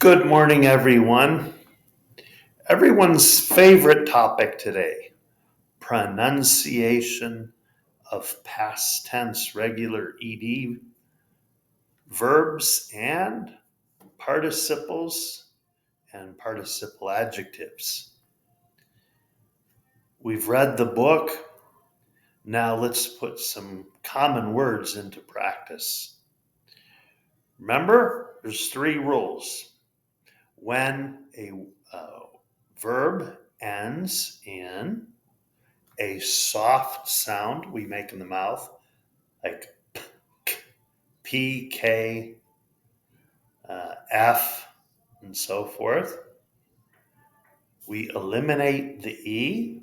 Good morning, everyone. Everyone's favorite topic today, pronunciation of past tense regular ed verbs and participles and participle adjectives. We've read the book. Now let's put some common words into practice. Remember, there's three rules. When a verb ends in a soft sound we make in the mouth, like P, K, F, and so forth. We eliminate the E,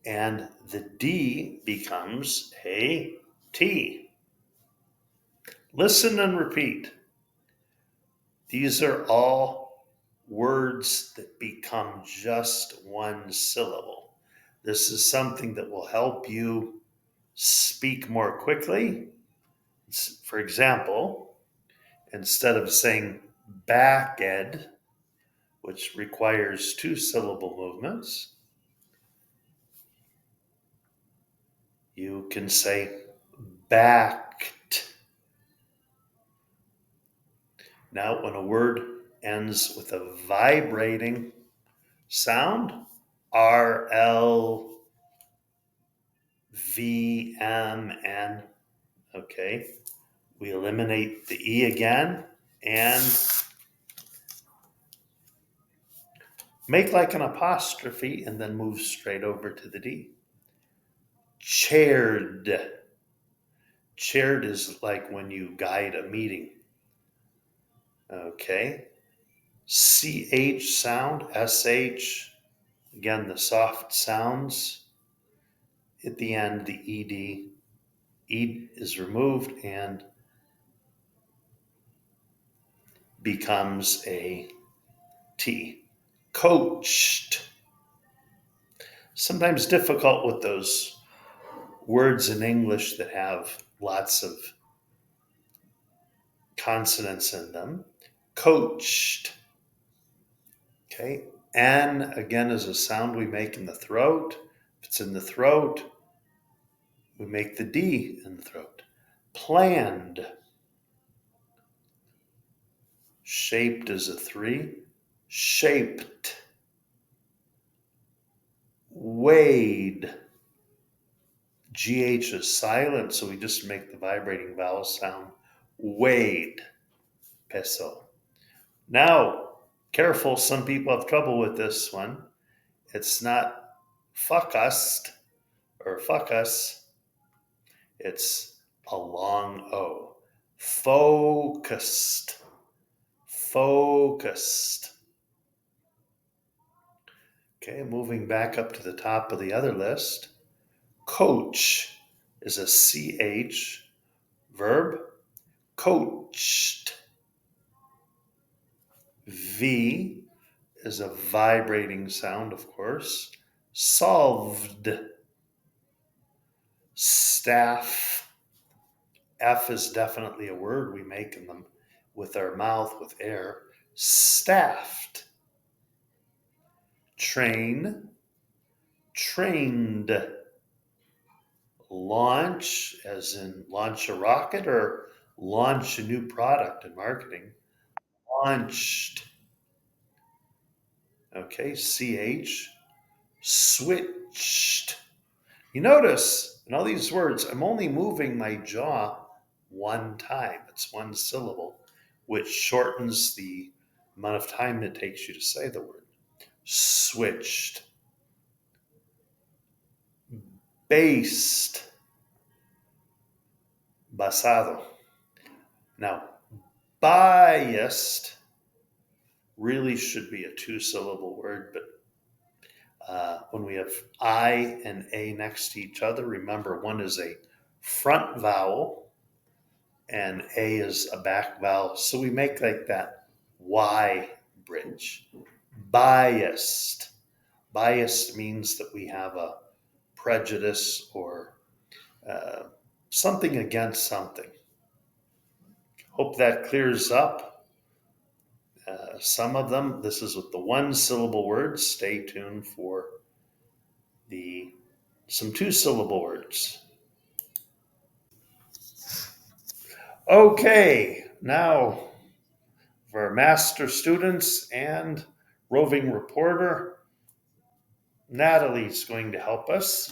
and the D becomes a T. Listen and repeat. These are all words that become just one syllable. This is something that will help you speak more quickly. For example, instead of saying backed, which requires two syllable movements, you can say backed. Now, when a word ends with a vibrating sound, RLVMN, okay, we eliminate the E again and make like an apostrophe and then move straight over to the D. Chaired. Chaired is like when you guide a meeting. Okay. CH sound, SH. Again, the soft sounds. At the end, the ED. E is removed and becomes a T. Coached. Sometimes difficult with those words in English that have lots of consonants in them. Coached. Okay. N again is a sound we make in the throat. If it's in the throat, we make the D in the throat. Planned. Shaped is a 3. Shaped. Weighed. GH is silent, so we just make the vibrating vowel sound. Weighed. Peso. Now, careful, some people have trouble with this one. It's not focused or fuck us. It's a long O. Focused. Focused. Okay, moving back up to the top of the other list. Coach is a CH verb. Coached. V is a vibrating sound, of course. Solved. Staff. F is definitely a word we make in them with our mouth with air. Staffed. Train. Trained. Launch, as in launch a rocket or launch a new product in marketing. Launched. Okay, CH. Switched. You notice in all these words, I'm only moving my jaw one time. It's one syllable, which shortens the amount of time it takes you to say the word. Switched. Based. Basado. Now, biased really should be a two-syllable word, but when we have I and A next to each other, remember one is a front vowel and A is a back vowel. So we make like that Y bridge. Biased. Biased means that we have a prejudice or something against something. Hope that clears up Some of them, this is with the one syllable words. Stay tuned for some two syllable words. Okay, now for our master students and roving reporter, Natalie's going to help us.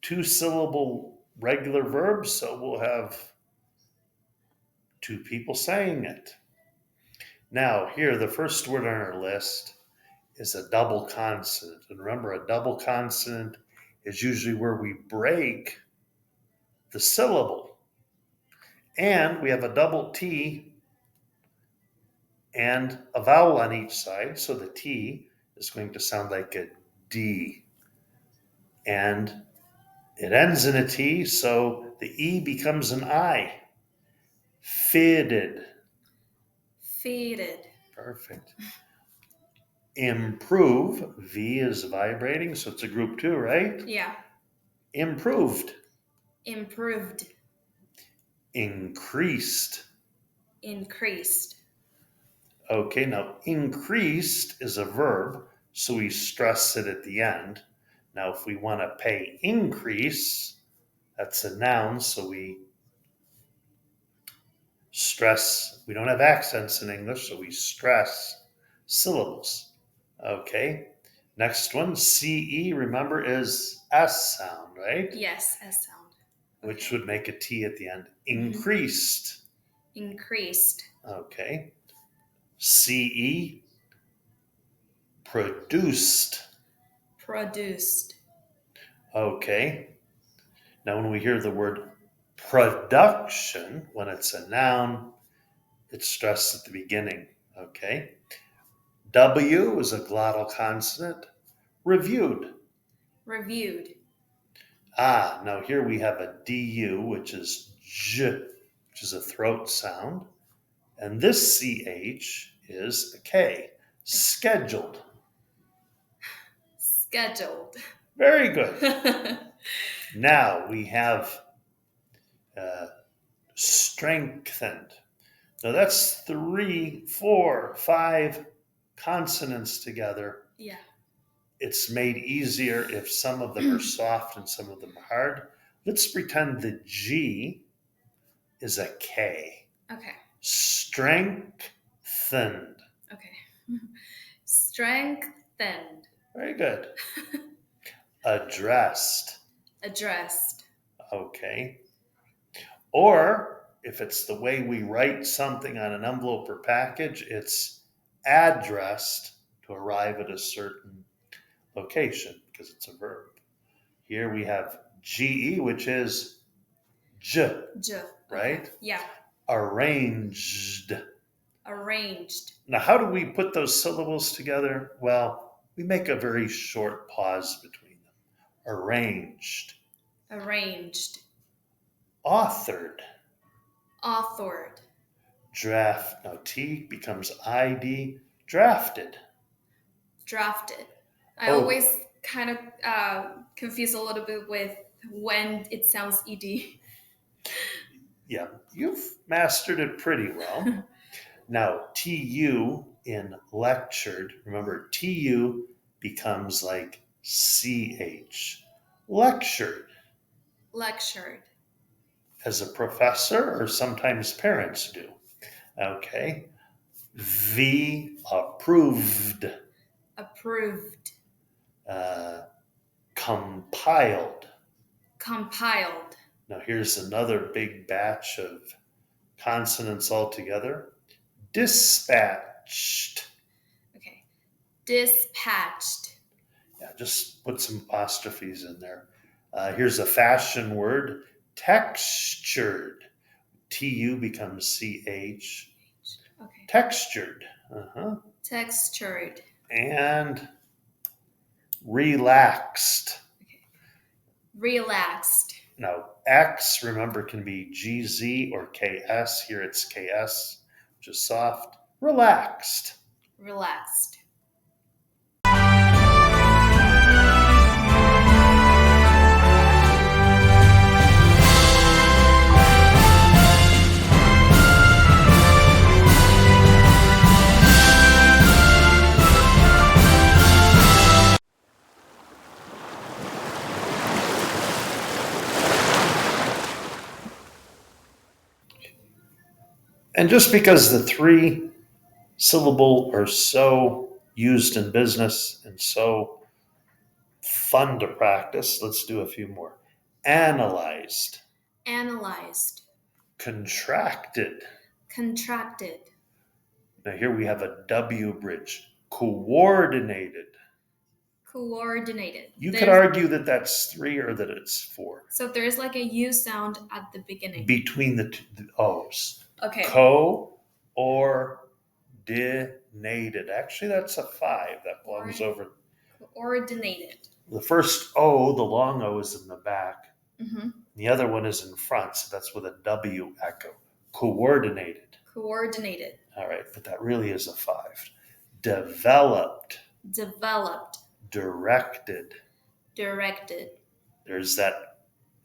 Two syllable regular verbs, so we'll have two people saying it. Now, here, the first word on our list is a double consonant. And remember, a double consonant is usually where we break the syllable. And we have a double T and a vowel on each side. So the T is going to sound like a D. And it ends in a T, so the E becomes an I. Fitted. Faded. Perfect. Improve. V is vibrating, so it's a group two, right? Yeah. Improved. Improved. Increased. Increased. Okay, now increased is a verb, so we stress it at the end. Now, if we want to pay increase, that's a noun, so we stress. We don't have accents in English, so we stress syllables. Okay, next one, CE, remember, is S sound, right? Yes, S sound. Which would make a T at the end. Increased. Increased. Okay. CE, produced. Produced. Okay. Now, when we hear the word production, when it's a noun, it's stressed at the beginning. Okay. W is a glottal consonant. Reviewed. Reviewed. Now here we have a DU, which is J, which is a throat sound. And this CH is a K. Scheduled. Scheduled. Very good. Now we have strengthened. Now that's 3, 4, 5 consonants together. Yeah. It's made easier if some of them are soft and some of them are hard. Let's pretend the G is a K. Okay. Strengthened. Okay. Strengthened. Very good. Addressed. Addressed. Okay. Or if it's the way we write something on an envelope or package, it's addressed to arrive at a certain location because it's a verb. Here we have GE, which is J, right? Okay. Yeah. Arranged. Arranged. Now, how do we put those syllables together? Well, we make a very short pause between them. Arranged. Arranged. Authored. Authored. Draft. Now, T becomes ID. Drafted. Drafted. I always kind of confuse a little bit with when it sounds ED. Yeah, you've mastered it pretty well. Now, TU in lectured, remember, TU becomes like CH. Lectured. Lectured. As a professor, or sometimes parents do. Okay. V, approved. Approved. Compiled. Compiled. Now, here's another big batch of consonants all together. Dispatched. Okay. Dispatched. Yeah, just put some apostrophes in there. Here's a fashion word. Textured. TU becomes CH. Okay. Textured. Textured. And relaxed. Okay. Relaxed. Now, X, remember, can be GZ or KS. Here it's KS, which is soft. Relaxed. Relaxed. And just because the three syllable are so used in business and so fun to practice, let's do a few more. Analyzed, Analyzed. contracted. Contracted. Now here we have a W bridge. Coordinated. Coordinated. You could argue that that's three or that it's four. So there's like a U sound at the beginning. Between the O's. Okay. Coordinated. Actually, that's a five. That belongs over. Coordinated. The first O, the long O, is in the back. Mm-hmm. The other one is in front, so that's with a W echo. Coordinated. Coordinated. All right, but that really is a five. Developed. Developed. Directed. Directed. There's that,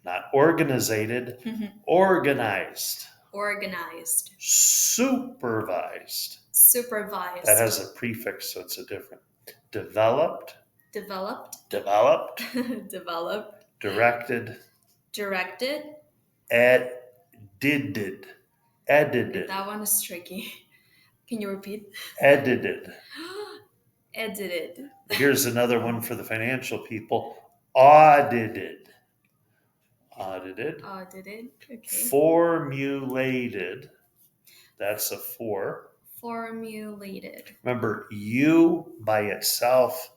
not organizated, Mm-hmm. organized. Organized. Supervised. Supervised. That has a prefix, so it's a different. Developed. Developed. Developed. Developed. Directed. Directed. Edited. Edited. That one is tricky. Can you repeat? Edited. Edited. Here's another one for the financial people. Audited. Audited. Audited. Okay. Formulated. That's a four. Formulated. Remember, U by itself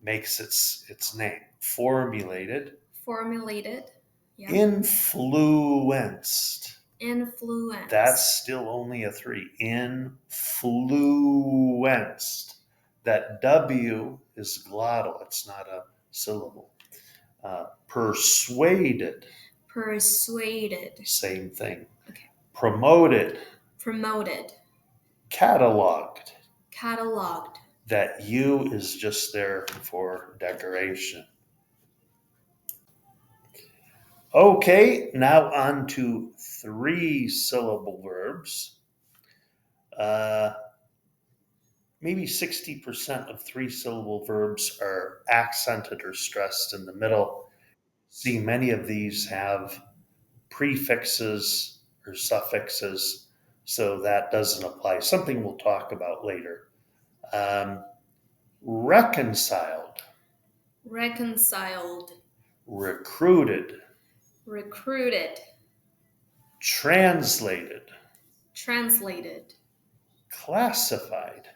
makes its name. Formulated. Formulated. Yeah. Influenced. Influenced. That's still only a three. Influenced. That W is glottal. It's not a syllable. Persuaded. Persuaded. Same thing. Okay. Promoted. Promoted. Cataloged. Cataloged. That U is just there for decoration. Okay, now on to three syllable verbs. Maybe 60% of three syllable verbs are accented or stressed in the middle. See, many of these have prefixes or suffixes, so that doesn't apply. Something we'll talk about later. Reconciled. Reconciled. Recruited. Recruited. Translated. Translated. Classified.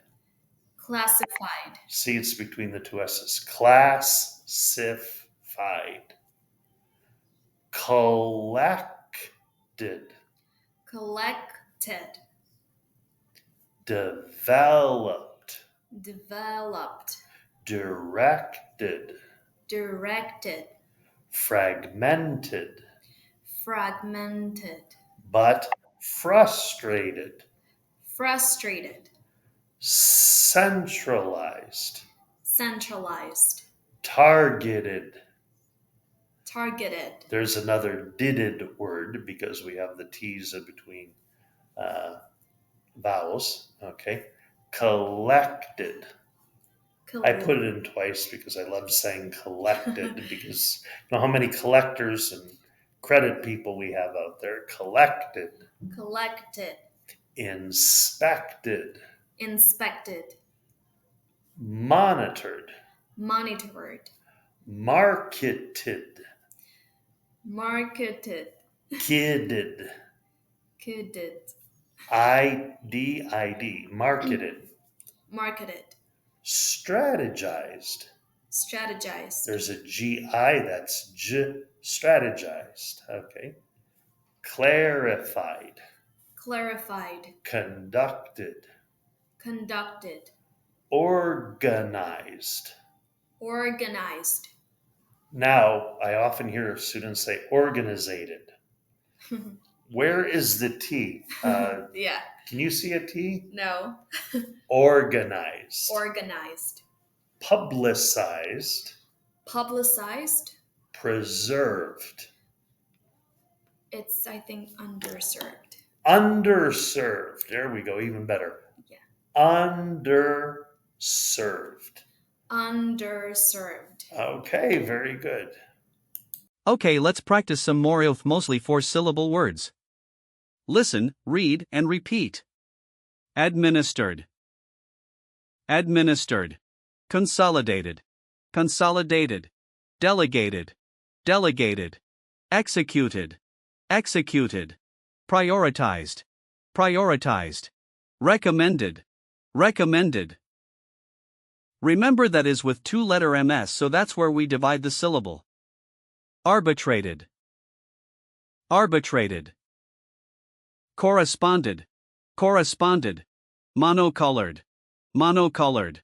Classified. See, it's between the two S's. Classified. Collected. Collected. Developed. Developed. Directed. Directed. Fragmented. Fragmented. But frustrated. Frustrated. Centralized. Centralized. Targeted. Targeted. There's another dided word because we have the T's in between vowels. Okay. Collected. I put it in twice because I love saying collected because you know how many collectors and credit people we have out there. Collected. Collected. Inspected. Inspected. Monitored. Monitored. Marketed. Marketed. Kidded. Kidded. IDID. Marketed. Marketed. Strategized. Strategized. There's a GI, that's J, strategized. Okay. Clarified. Clarified. Conducted. Conducted. Organized. Organized. Now, I often hear students say organizated. Where is the T? Yeah. Can you see a T? No. Organized. Organized. Publicized. Publicized. Preserved. It's, I think, underserved. Underserved. There we go, even better. Yeah. Underserved. Underserved. Okay, very good. Okay, let's practice some more of mostly four-syllable words. listen, read, and repeat. Administered. Administered. Consolidated. Consolidated. Delegated. Delegated. Executed. Executed. Prioritized. Prioritized. Recommended. Recommended. Remember that is with two-letter MS, so that's where we divide the syllable. Arbitrated. Arbitrated. Corresponded. Corresponded. Monocolored. Monocolored.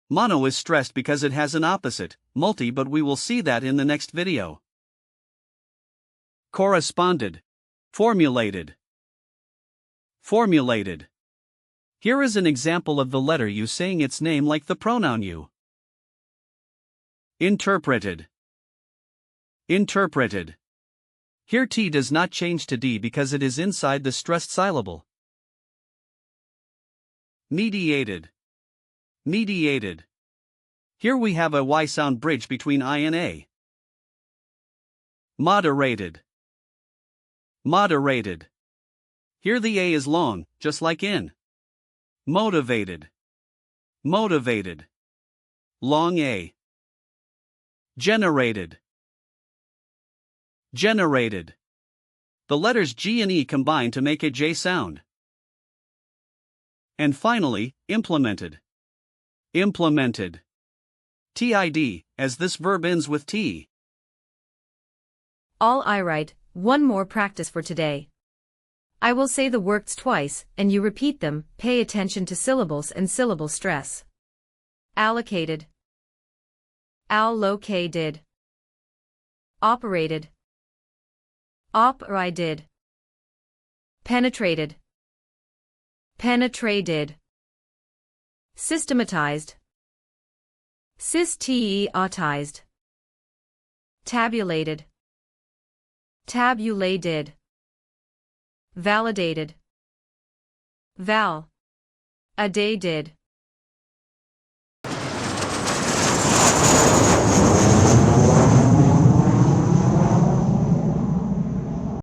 Mono is stressed because it has an opposite, multi, but we will see that in the next video. Corresponded. Formulated. Formulated. Here is an example of the letter U saying its name like the pronoun you. Interpreted. Interpreted. Here T does not change to D because it is inside the stressed syllable. Mediated. Mediated. Here we have a Y sound bridge between I and A. Moderated. Moderated. Here the A is long, just like in. Motivated. Motivated. Long A. Generated. Generated. The letters G and E combine to make a J sound. And finally, implemented. Implemented. TID, as this verb ends with T. All right, one more practice for today. I will say the words twice, and you repeat them. Pay attention to syllables and syllable stress. Allocated. Allocated. Operated. Operated. Penetrated. Penetrated. Systematized. Systematized. Tabulated. Tabulated. Validated. Val. Adated.